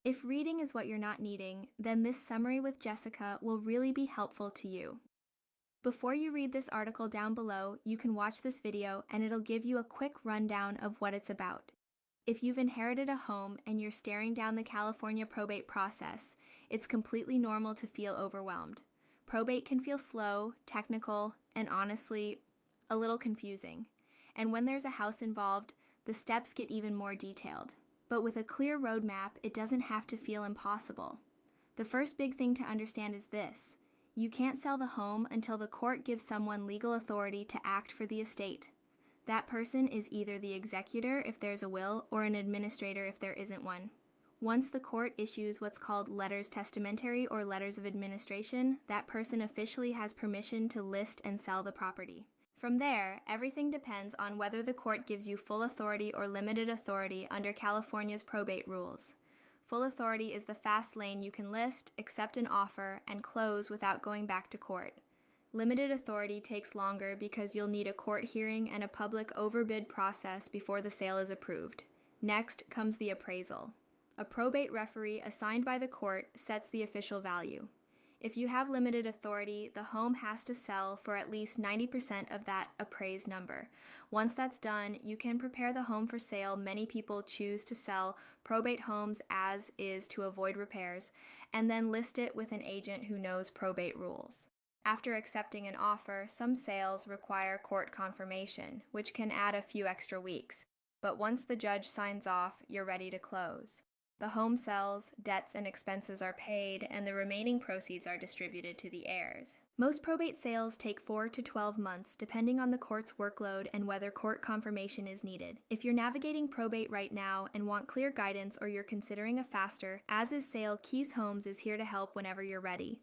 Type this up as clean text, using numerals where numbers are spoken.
If reading is what you're not needing, then this summary with Jessica will really be helpful to you. Before you read this article down below, you can watch this video and it'll give you a quick rundown of what it's about. If you've inherited a home and you're staring down the California probate process, it's completely normal to feel overwhelmed. Probate can feel slow, technical, and honestly, a little confusing. And when there's a house involved, the steps get even more detailed. But with a clear roadmap, it doesn't have to feel impossible. The first big thing to understand is this: you can't sell the home until the court gives someone legal authority to act for the estate. That person is either the executor if there's a will or an administrator if there isn't one. Once the court issues what's called Letters Testamentary or Letters of Administration, that person officially has permission to list and sell the property. From there, everything depends on whether the court gives you full authority or limited authority under California's probate rules. Full authority is the fast lane you can list, accept an offer, and close without going back to court. Limited authority takes longer because you'll need a court hearing and a public overbid process before the sale is approved. Next comes the appraisal. A probate referee assigned by the court sets the official value. If you have limited authority, the home has to sell for at least 90% of that appraised number. Once that's done, you can prepare the home for sale. Many people choose to sell probate homes as is to avoid repairs, and then list it with an agent who knows probate rules. After accepting an offer, some sales require court confirmation, which can add a few extra weeks. But once the judge signs off, you're ready to close. The home sells, debts and expenses are paid, and the remaining proceeds are distributed to the heirs. Most probate sales take 4 to 12 months, depending on the court's workload and whether court confirmation is needed. If you're navigating probate right now and want clear guidance or you're considering a faster, as-is sale, KEES Homes is here to help whenever you're ready.